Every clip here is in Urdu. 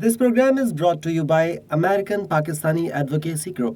This program is brought to you by American Pakistani Advocacy Group.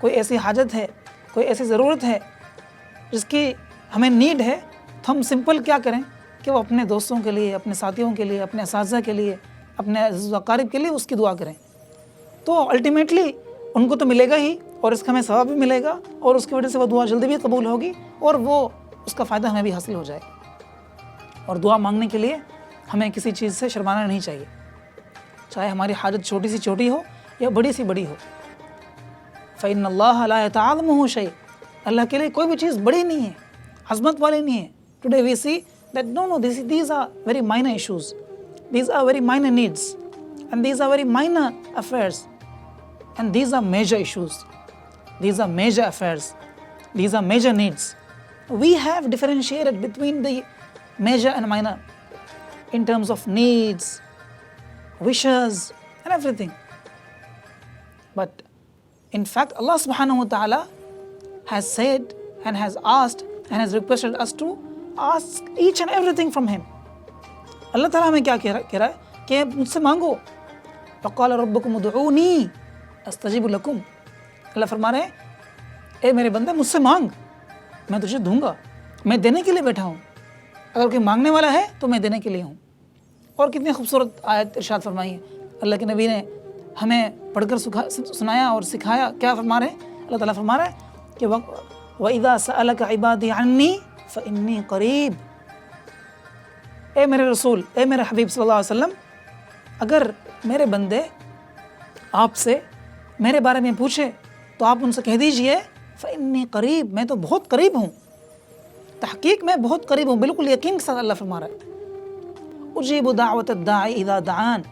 کوئی ایسی حاجت ہے، کوئی ایسی ضرورت ہے جس کی ہمیں نیڈ ہے، تو ہم سمپل کیا کریں کہ وہ اپنے دوستوں کے لیے، اپنے ساتھیوں کے لیے، اپنے اساتذہ کے لیے، اپنے عزیز و اقارب کے لیے اس کی دعا کریں، تو الٹیمیٹلی ان کو تو ملے گا ہی، اور اس کا ہمیں ثواب بھی ملے گا، اور اس کی وجہ سے وہ دعا جلدی بھی قبول ہوگی، اور وہ اس کا فائدہ ہمیں بھی حاصل ہو جائے گا۔ اور دعا مانگنے کے لیے ہمیں کسی چیز سے شرمانا نہیں چاہیے، چاہے ہماری حاجت چھوٹی سی چھوٹی ہو یا بڑی سی بڑی ہو۔ فَإِنَّ اللَّهَ لَا يَتَعَاظَمُهُ شَيْءٌ، اللہ کے لیے کوئی بھی چیز بڑی نہیں ہے، عظمت والی نہیں ہے۔ Today we see that no, these are very minor issues, these are very minor needs, and these are very minor affairs, and these are major issues, these are major affairs, these are major needs. We have differentiated between the major and minor in terms of needs, wishes, and everything. But in fact, Allah subhanahu wa ta'ala has said and has asked and has requested us to ask each and everything from Him. اللہ تعالیٰ ہمیں کیا کہہ رہا ہے کہ مجھ سے مانگو۔ وَقَالَ رَبُّكُمُ ادْعُونِي أَسْتَجِبُ لَكُمْ، اللہ فرما رہے ہیں اے میرے بندے مجھ سے مانگ، میں تجھے دوں گا، میں دینے کے لیے بیٹھا ہوں، اگر کوئی مانگنے والا ہے تو میں دینے کے لیے ہوں۔ اور کتنی خوبصورت آیت ارشاد فرمائی ہے، اللہ کے نبی نے ہمیں پڑھ کر سنایا اور سکھایا۔ کیا فرما رہے ہیں؟ اللہ تعالیٰ فرما رہا ہے کہ وَإِذَا سَأَلَكَ عِبَادِي عَنِّي فَإِنِّي قَرِيبٌ، اے میرے رسول، اے میرے حبیب صلی اللہ علیہ وسلم، اگر میرے بندے آپ سے میرے بارے میں پوچھے تو آپ ان سے کہہ دیجئے فَإِنِّي قَرِيب، میں تو بہت قریب ہوں، تحقیق میں بہت قریب ہوں، بالکل یقین کے ساتھ اللہ فرما رہا ہے۔ اجیب دعوت الداعی اذا دعان،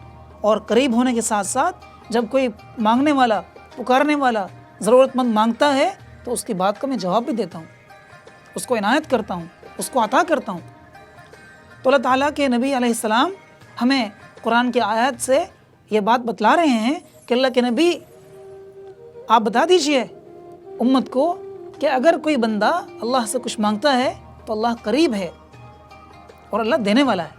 اور قریب ہونے کے ساتھ ساتھ جب کوئی مانگنے والا، پکارنے والا، ضرورت مند مانگتا ہے تو اس کی بات کا میں جواب بھی دیتا ہوں، اس کو عنایت کرتا ہوں، اس کو عطا کرتا ہوں۔ تو اللہ تعالیٰ کے نبی علیہ السلام ہمیں قرآن کی آیات سے یہ بات بتلا رہے ہیں کہ اللہ کے نبی آپ بتا دیجئے امت کو کہ اگر کوئی بندہ اللہ سے کچھ مانگتا ہے تو اللہ قریب ہے اور اللہ دینے والا ہے۔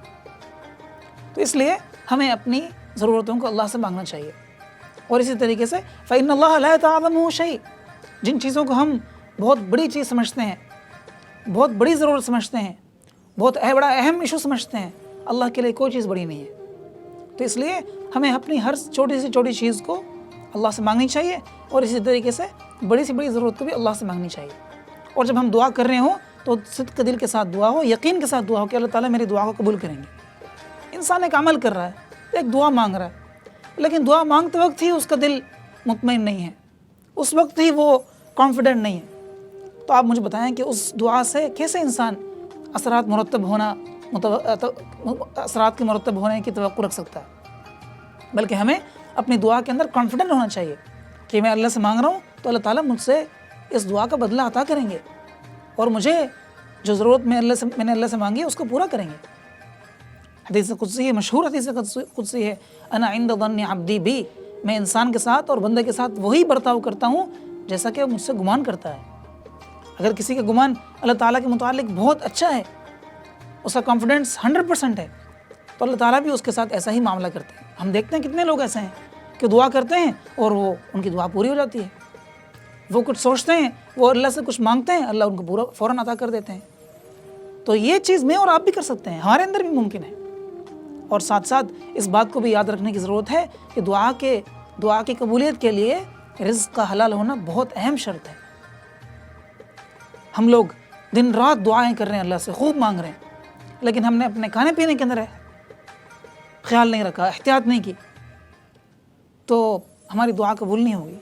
تو اس لیے ہمیں اپنی ضرورتوں کو اللہ سے مانگنا چاہیے۔ اور اسی طریقے سے فَإِنَّ اللَّهَ لَا يَتَعَاظَمُهُ شَيْءٌ، جن چیزوں کو ہم بہت بڑی چیز سمجھتے ہیں، بہت بڑی ضرورت سمجھتے ہیں، بہت بڑا اہم ایشو سمجھتے ہیں، اللہ کے لیے کوئی چیز بڑی نہیں ہے۔ تو اس لیے ہمیں اپنی ہر چھوٹی سے چھوٹی چیز کو اللہ سے مانگنی چاہیے، اور اسی طریقے سے بڑی سے بڑی ضرورت کو بھی اللہ سے مانگنی چاہیے۔ اور جب ہم دعا کر رہے ہوں تو صدق دل کے ساتھ دعا ہو، یقین کے ساتھ دعا ہو کہ اللہ تعالیٰ میری دعا کو قبول کریں گے۔ انسان ایک عمل کر رہا ہے، ایک دعا مانگ رہا ہے، لیکن دعا مانگتے وقت ہی اس کا دل مطمئن نہیں ہے، اس وقت ہی وہ کانفیڈنٹ نہیں ہے، تو آپ مجھے بتائیں کہ اس دعا سے کیسے انسان اثرات کے مرتب ہونے کی توقع رکھ سکتا ہے؟ بلکہ ہمیں اپنی دعا کے اندر کانفیڈنٹ ہونا چاہیے کہ میں اللہ سے مانگ رہا ہوں تو اللہ تعالیٰ مجھ سے اس دعا کا بدلہ عطا کریں گے، اور مجھے جو ضرورت میں نے اللہ سے مانگی اس کو پورا کریں گے۔ حدیث قدسی ہے، مشہور حدیث قدسی ہے، انا عند ظن عبدی بی، میں انسان کے ساتھ اور بندے کے ساتھ وہی برتاؤ کرتا ہوں جیسا کہ وہ مجھ سے گمان کرتا ہے۔ اگر کسی کا گمان اللہ تعالیٰ کے متعلق بہت اچھا ہے، اس کا کانفیڈنس 100% ہے، تو اللہ تعالیٰ بھی اس کے ساتھ ایسا ہی معاملہ کرتے ہیں۔ ہم دیکھتے ہیں کتنے لوگ ایسے ہیں کہ دعا کرتے ہیں اور وہ ان کی دعا پوری ہو جاتی ہے، وہ کچھ سوچتے ہیں، وہ اللہ سے کچھ مانگتے ہیں، اللہ ان کو پورا فوراً عطا کر دیتے ہیں۔ تو یہ چیز میں اور آپ بھی کر سکتے ہیں، ہمارے اندر بھی ممکن ہے۔ اور ساتھ ساتھ اس بات کو بھی یاد رکھنے کی ضرورت ہے کہ دعا کی قبولیت کے لیے رزق کا حلال ہونا بہت اہم شرط ہے۔ ہم لوگ دن رات دعائیں کر رہے ہیں، اللہ سے خوب مانگ رہے ہیں، لیکن ہم نے اپنے کھانے پینے کے اندر خیال نہیں رکھا، احتیاط نہیں کی، تو ہماری دعا قبول نہیں ہوگی۔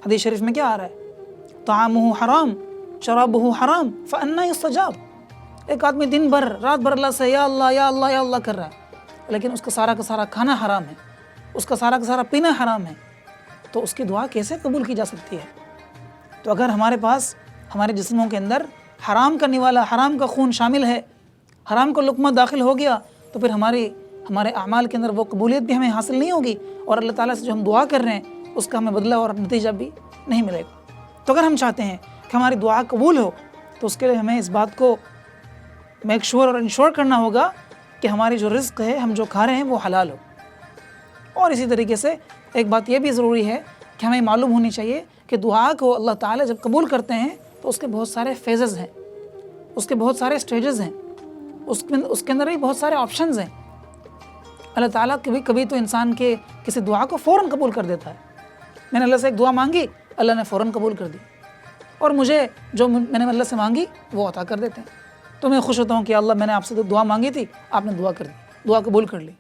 حدیث شریف میں کیا آ رہا ہے؟ طعامہ حرام شرابہ حرام فأنی یستجاب۔ ایک آدمی دن بھر رات بھر اللہ سے یا اللہ یا اللہ یا اللہ کر رہا ہے، لیکن اس کا سارا کھانا حرام ہے، اس کا سارا پینا حرام ہے، تو اس کی دعا کیسے قبول کی جا سکتی ہے؟ تو اگر ہمارے پاس ہمارے جسموں کے اندر حرام کا نوالا، حرام کا خون شامل ہے، حرام کا لقمہ داخل ہو گیا، تو پھر ہمارے اعمال کے اندر وہ قبولیت بھی ہمیں حاصل نہیں ہوگی، اور اللہ تعالیٰ سے جو ہم دعا کر رہے ہیں اس کا ہمیں بدلہ اور نتیجہ بھی نہیں ملے گا۔ تو اگر ہم چاہتے ہیں کہ ہماری دعا قبول ہو تو اس کے لیے ہمیں اس بات کو میک شور اور انشور کرنا ہوگا کہ ہماری جو رزق ہے، ہم جو کھا رہے ہیں وہ حلال ہو۔ اور اسی طریقے سے ایک بات یہ بھی ضروری ہے کہ ہمیں معلوم ہونی چاہیے کہ دعا کو اللہ تعالیٰ جب قبول کرتے ہیں تو اس کے بہت سارے فیزز ہیں، اس کے بہت سارے سٹیجز ہیں، اس کے اندر بھی بہت سارے آپشنز ہیں۔ اللہ تعالیٰ کبھی تو انسان کے کسی دعا کو فوراً قبول کر دیتا ہے۔ میں نے اللہ سے ایک دعا مانگی، اللہ نے فوراً قبول کر دی، اور مجھے جو میں نے اللہ سے مانگی وہ عطا کر دیتے ہیں۔ تو میں خوش ہوتا ہوں کہ اللہ میں نے آپ سے دعا مانگی تھی، آپ نے دعا کر دی، دعا قبول کر لی،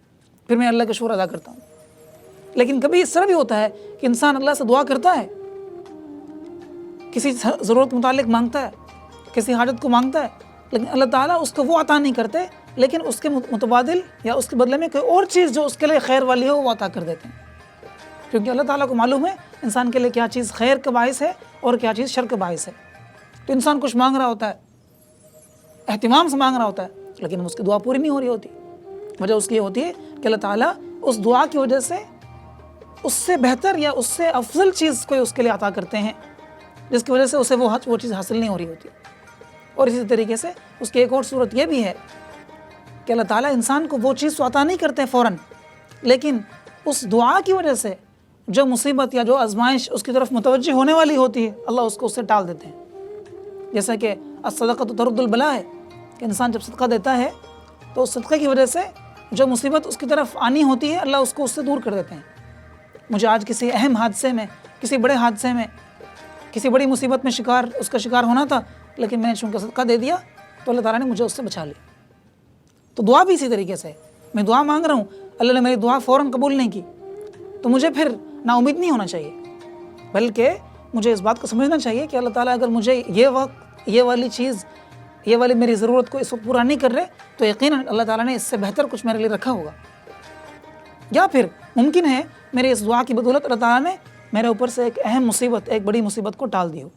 پھر میں اللہ کا شکر ادا کرتا ہوں۔ لیکن کبھی اس طرح بھی ہوتا ہے کہ انسان اللہ سے دعا کرتا ہے، کسی ضرورت کے متعلق مانگتا ہے، کسی حاجت کو مانگتا ہے، لیکن اللہ تعالیٰ اس کو وہ عطا نہیں کرتے، لیکن اس کے متبادل یا اس کے بدلے میں کوئی اور چیز جو اس کے لیے خیر والی ہو وہ عطا کر دیتے ہیں، کیونکہ اللہ تعالیٰ کو معلوم ہے انسان کے لیے کیا چیز خیر کا باعث ہے اور کیا چیز شر کا باعث ہے۔ تو انسان کچھ مانگ رہا ہوتا ہے، اہتمام سے مانگ رہا ہوتا ہے، لیکن اس کی دعا پوری نہیں ہو رہی ہوتی۔ وجہ اس کی یہ ہوتی ہے کہ اللہ تعالیٰ اس دعا کی وجہ سے اس سے بہتر یا اس سے افضل چیز کوئی اس کے لیے عطا کرتے ہیں، جس کی وجہ سے اسے وہ چیز حاصل نہیں ہو رہی ہوتی۔ اور اسی طریقے سے اس کی ایک اور صورت یہ بھی ہے کہ اللہ تعالیٰ انسان کو وہ چیز تو عطا نہیں کرتے فوراً، لیکن اس دعا کی وجہ سے جو مصیبت یا جو آزمائش اس کی طرف متوجہ ہونے والی ہوتی ہے، اللہ اس کو اس سے ٹال دیتے ہیں۔ جیسا کہ الصدقۃ ترد البلاء ہے کہ انسان جب صدقہ دیتا ہے تو اس صدقے کی وجہ سے جو مصیبت اس کی طرف آنی ہوتی ہے، اللہ اس کو اس سے دور کر دیتے ہیں۔ مجھے آج کسی اہم حادثے میں، کسی بڑے حادثے میں، کسی بڑی مصیبت میں اس کا شکار ہونا تھا، لیکن میں نے چونکہ صدقہ دے دیا تو اللہ تعالیٰ نے مجھے اس سے بچا لیا۔ تو دعا بھی اسی طریقے سے، میں دعا مانگ رہا ہوں، اللہ نے میری دعا فوراً قبول نہیں کی، تو مجھے پھر نا امید نہیں ہونا چاہیے، بلکہ مجھے اس بات کو سمجھنا چاہیے کہ اللہ تعالیٰ اگر مجھے یہ والی میری ضرورت کو اس وقت پورا نہیں کر رہے تو یقیناً اللہ تعالیٰ نے اس سے بہتر کچھ میرے لیے رکھا ہوگا، یا پھر ممکن ہے میری اس دعا کی بدولت اللہ تعالیٰ نے میرے اوپر سے ایک اہم مصیبت، ایک بڑی مصیبت کو ٹال دی ہو۔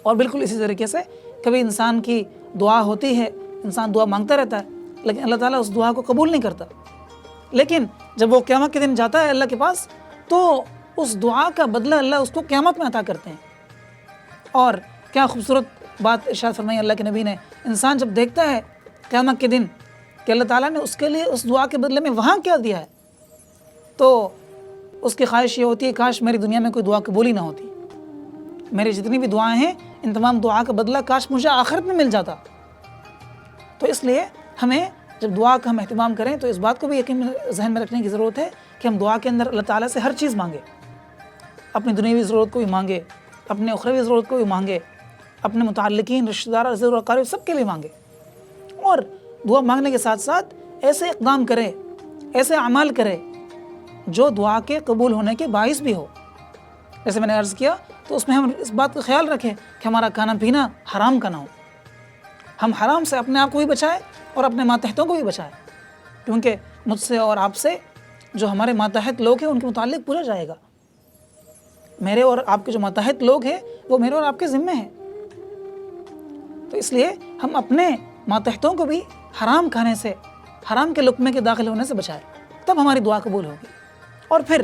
اور بالکل اسی طریقے سے کبھی انسان کی دعا ہوتی ہے، انسان دعا مانگتا رہتا ہے، لیکن اللہ تعالیٰ اس دعا کو قبول نہیں کرتا، لیکن جب وہ قیامت کے دن جاتا ہے اللہ کے پاس تو اس دعا کا بدلہ اللہ اس کو قیامت میں عطا کرتے ہیں۔ اور کیا خوبصورت بات ارشاد فرمائی اللہ کے نبی نے، انسان جب دیکھتا ہے قیامت کے دن کہ اللہ تعالیٰ نے اس کے لیے اس دعا کے بدلے میں وہاں کیا دیا ہے، تو اس کی خواہش یہ ہوتی ہے کاش میری دنیا میں کوئی دعا قبول ہی نہ ہوتی، میری جتنی بھی دعائیں ہیں ان تمام دعا کا بدلہ کاش مجھے آخرت میں مل جاتا۔ تو اس لیے ہمیں جب دعا کا ہم اہتمام کریں تو اس بات کو بھی یقین ذہن میں رکھنے کی ضرورت ہے کہ ہم دعا کے اندر اللہ تعالیٰ سے ہر چیز مانگیں، اپنی دنیاوی ضرورت کو بھی مانگے، اپنے اخروی ضرورت کو بھی مانگے، اپنے متعلقین، رشتہ دار، عزیز و اقارب سب کے لیے مانگے، اور دعا مانگنے کے ساتھ ساتھ ایسے اقدام کرے، ایسے اعمال کرے جو دعا کے قبول ہونے کے باعث بھی ہو۔ جیسے میں نے عرض کیا تو اس میں ہم اس بات کا خیال رکھیں کہ ہمارا کھانا پینا حرام کا نہ ہو، ہم حرام سے اپنے آپ کو بھی بچائیں اور اپنے ماتحتوں کو بھی بچائیں، کیونکہ مجھ سے اور آپ سے جو ہمارے ماتحت لوگ ہیں ان کے متعلق پوچھا جائے گا۔ میرے اور آپ کے جو ماتحت لوگ ہیں وہ میرے اور آپ کے ذمے ہیں، تو اس لیے ہم اپنے ماتحتوں کو بھی حرام کھانے سے، حرام کے لقمے کے داخل ہونے سے بچائیں، تب ہماری دعا قبول ہوگی۔ اور پھر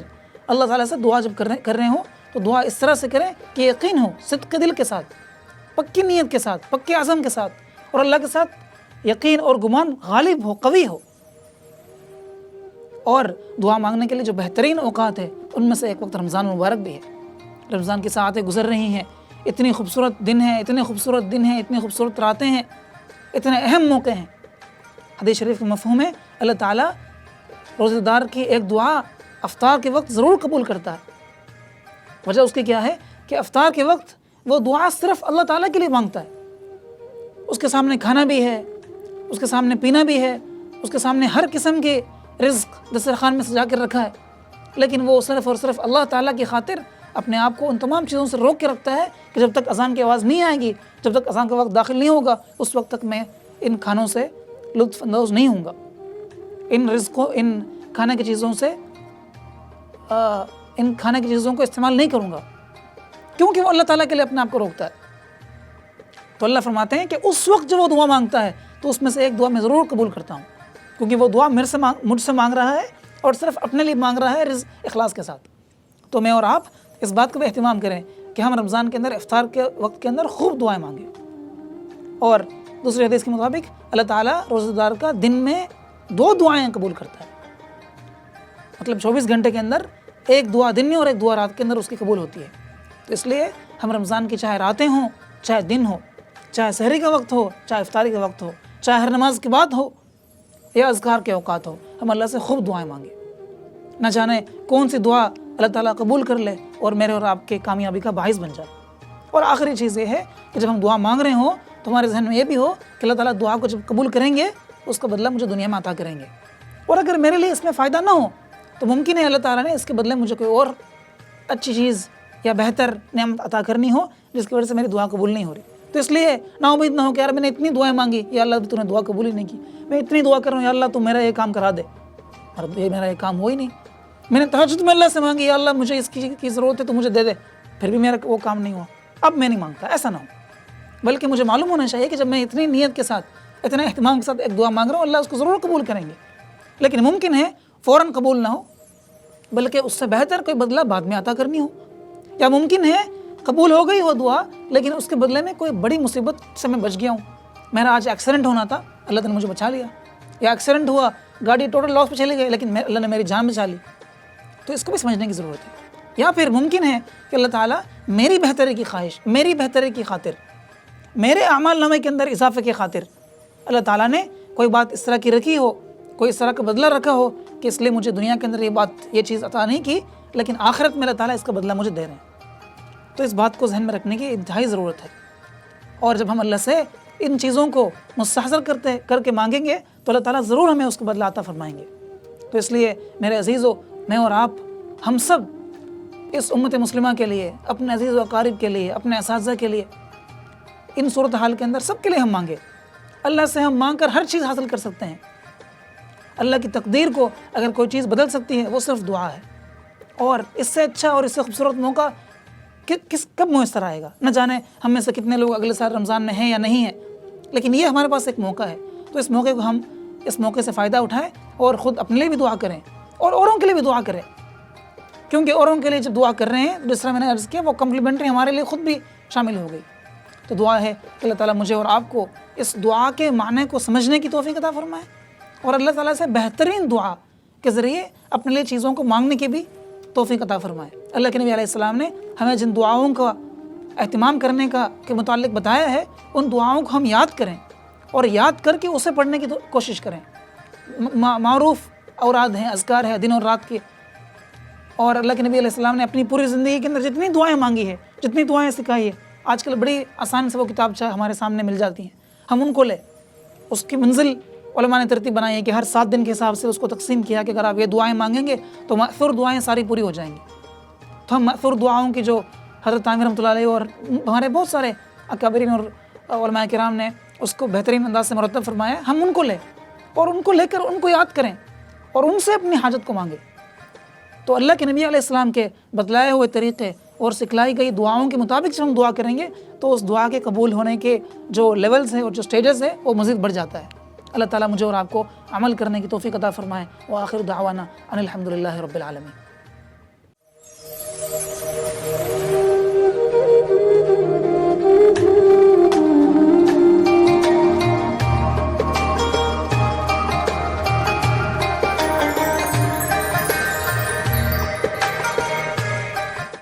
اللہ تعالیٰ سے دعا جب کر رہے ہوں تو دعا اس طرح سے کریں کہ یقین ہو، صدق دل کے ساتھ، پکی نیت کے ساتھ، پکے عزم کے ساتھ، اور اللہ کے ساتھ یقین اور گمان غالب ہو، قوی ہو۔ اور دعا مانگنے کے لیے جو بہترین اوقات ہے ان میں سے ایک وقت رمضان مبارک بھی ہے۔ رمضان کی ساعتیں گزر رہی ہیں، اتنی خوبصورت دن ہیں، اتنے خوبصورت دن ہیں، اتنی خوبصورت راتیں ہیں، اتنے اہم موقع ہیں۔ حدیث شریف کا مفہوم ہے اللہ تعالیٰ روزہ دار کی ایک دعا افطار کے وقت ضرور قبول کرتا ہے۔ وجہ اس کی کیا ہے کہ افطار کے وقت وہ دعا صرف اللہ تعالیٰ کے لیے مانگتا ہے، اس کے سامنے کھانا بھی ہے، اس کے سامنے پینا بھی ہے، اس کے سامنے ہر قسم کے رزق دسترخوان میں سجا کر رکھا ہے، لیکن وہ صرف اور صرف اللہ تعالیٰ کی خاطر اپنے آپ کو ان تمام چیزوں سے روک کے رکھتا ہے کہ جب تک اذان کی آواز نہیں آئے گی، جب تک اذان کا وقت داخل نہیں ہوگا، اس وقت تک میں ان کھانوں سے لطف اندوز نہیں ہوں گا، ان رزقوں، ان کھانے کی چیزوں سے ان کھانے کی چیزوں کو استعمال نہیں کروں گا، کیونکہ وہ اللہ تعالیٰ کے لیے اپنے آپ کو روکتا ہے۔ تو اللہ فرماتے ہیں کہ اس وقت جب وہ دعا مانگتا ہے تو اس میں سے ایک دعا میں ضرور قبول کرتا ہوں، کیونکہ وہ دعا مجھ سے مانگ رہا ہے اور صرف اپنے لیے مانگ رہا ہے رزق اخلاص کے ساتھ۔ تو میں اور آپ اس بات کا بھی اہتمام کریں کہ ہم رمضان کے اندر افطار کے وقت کے اندر خوب دعائیں مانگیں۔ اور دوسری حدیث کے مطابق اللہ تعالیٰ روزہ دار کا دن میں 2 دعائیں قبول کرتا ہے، مطلب 24 گھنٹے کے اندر ایک دعا دن میں اور ایک دعا رات کے اندر اس کی قبول ہوتی ہے۔ تو اس لیے ہم رمضان کی چاہے راتیں ہوں، چاہے دن ہو، چاہے سحری کا وقت ہو، چاہے افطاری کا وقت ہو، چاہے ہر نماز کے بعد ہو یا اذکار کے اوقات ہو، ہم اللہ سے خوب دعائیں مانگیں۔ نہ جانے کون سی دعا اللہ تعالیٰ قبول کر لے اور میرے اور آپ کے کامیابی کا باعث بن جائے۔ اور آخری چیز یہ ہے کہ جب ہم دعا مانگ رہے ہوں تو ہمارے ذہن میں یہ بھی ہو کہ اللہ تعالیٰ دعا کو جب قبول کریں گے اس کا بدلہ مجھے دنیا میں عطا کریں گے، اور اگر میرے لیے اس میں فائدہ نہ ہو تو ممکن ہے اللہ تعالیٰ نے اس کے بدلے مجھے کوئی اور اچھی چیز یا بہتر نعمت عطا کرنی ہو جس کی وجہ سے میری دعا قبول نہیں ہو رہی۔ تو اس لیے نا امید نہ ہو کہ یار میں نے اتنی دعائیں مانگی یا اللہ تو نے دعا قبول ہی نہیں کی، میں اتنی دعا کر رہا ہوں یا اللہ تو میرا یہ کام کرا دے، اور یہ میرا یہ کام ہو ہی نہیں، میں نے تہجد میں اللہ سے مانگی یا اللہ مجھے اس کی ضرورت ہے تو مجھے دے دے، پھر بھی میرا وہ کام نہیں ہوا، اب میں نہیں مانگتا۔ ایسا نہ ہو، بلکہ مجھے معلوم ہونا چاہیے کہ جب میں اتنی نیت کے ساتھ، اتنے اہتمام کے ساتھ ایک دعا مانگ رہا ہوں اللہ اس کو ضرور قبول کریں گے، لیکن ممکن ہے فوراً قبول نہ ہو بلکہ اس سے بہتر کوئی بدلہ بعد میں عطا کرنی ہو، یا ممکن ہے قبول ہو گئی ہو دعا لیکن اس کے بدلے میں کوئی بڑی مصیبت سے میں بچ گیا ہوں، میرا آج ایکسیڈنٹ ہونا تھا اللہ تعالیٰ نے مجھے بچا لیا، یا ایکسیڈنٹ ہوا گاڑی ٹوٹل لاس پہ چلی گئی لیکن اللہ نے میری جان بچا لی، تو اس کو بھی سمجھنے کی ضرورت ہے۔ یا پھر ممکن ہے کہ اللہ تعالیٰ میری بہتری کی خواہش، میری بہتری کی خاطر، میرے اعمال نامے کے اندر اضافے کی خاطر اللہ تعالیٰ نے کوئی بات اس طرح کی رکھی ہو، کوئی اس طرح کا بدلہ رکھا ہو کہ اس لیے مجھے دنیا کے اندر یہ چیز عطا نہیں کی لیکن آخرت میں اللہ تعالیٰ اس کا بدلہ مجھے دے رہے ہیں۔ تو اس بات کو ذہن میں رکھنے کی انتہائی ضرورت ہے، اور جب ہم اللہ سے ان چیزوں کو مستحضر کر کے مانگیں گے تو اللہ تعالیٰ ضرور ہمیں اس کا بدلہ عطا فرمائیں گے۔ تو اس لیے میرے عزیزو، میں اور آپ ہم سب اس امت مسلمہ کے لیے، اپنے عزیز و اقارب کے لیے، اپنے اساتذہ کے لیے، ان صورتحال کے اندر سب کے لیے ہم مانگیں۔ اللہ سے ہم مانگ کر ہر چیز حاصل کر سکتے ہیں۔ اللہ کی تقدیر کو اگر کوئی چیز بدل سکتی ہے وہ صرف دعا ہے، اور اس سے اچھا اور اس سے خوبصورت موقع کب میسر آئے گا؟ نہ جانے ہم میں سے کتنے لوگ اگلے سال رمضان میں ہیں یا نہیں ہیں، لیکن یہ ہمارے پاس ایک موقع ہے، تو اس موقع کو ہم اس موقع سے فائدہ اٹھائیں اور خود اپنے لیے بھی دعا کریں اور اوروں کے لیے بھی دعا کریں، کیونکہ اوروں کے لیے جب دعا کر رہے ہیں جس طرح میں نے عرض کیا وہ کمپلیمنٹری ہمارے لیے خود بھی شامل ہو گئی۔ تو دعا ہے کہ اللہ تعالیٰ مجھے اور آپ کو اس دعا کے معنی کو سمجھنے کی توفیق عطا فرمائے، اور اللہ تعالیٰ سے بہترین دعا کے ذریعے اپنے لیے چیزوں کو مانگنے کی بھی توفیق عطا فرمائے۔ اللہ کے نبی علیہ السلام نے ہمیں جن دعاؤں کا اہتمام کرنے کے متعلق بتایا ہے ان دعاؤں کو ہم یاد کریں اور یاد کر کے اسے پڑھنے کی کوشش کریں۔ معروف اوراد ہیں، اذکار ہیں دن اور رات کے، اور اللہ کے نبی علیہ السلام نے اپنی پوری زندگی کے اندر جتنی دعائیں مانگی ہے، جتنی دعائیں سکھائی ہے، آج کل بڑی آسان سے وہ کتاب ہمارے سامنے مل جاتی ہیں، ہم ان کو لیں۔ اس کی منزل علماء نے ترتیب بنائی ہے کہ ہر 7 دن کے حساب سے اس کو تقسیم کیا کہ اگر آپ یہ دعائیں مانگیں گے تو مأثور دعائیں ساری پوری ہو جائیں گی۔ تو ہم مأثور دعاؤں کی جو حضرت عامر رحمۃ اللہ علیہ اور ہمارے بہت سارے اکابرین اور علماء کرام نے اس کو بہترین انداز سے مرتب فرمایا ہے، ہم ان کو لیں اور ان کو لے کر ان کو یاد کریں اور ان سے اپنی حاجت کو مانگیں۔ تو اللہ کے نبی علیہ السلام کے بتلائے ہوئے طریقے اور سکھلائی گئی دعاؤں کے مطابق جب ہم دعا کریں گے تو اس دعا کے قبول ہونے کے جو لیولز ہیں اور جو سٹیجز ہیں وہ مزید بڑھ جاتا ہے۔ اللہ تعالیٰ مجھے اور آپ کو عمل کرنے کی توفیق عطا فرمائے۔ وآخر دعوانا ان الحمد للہ رب العالمین۔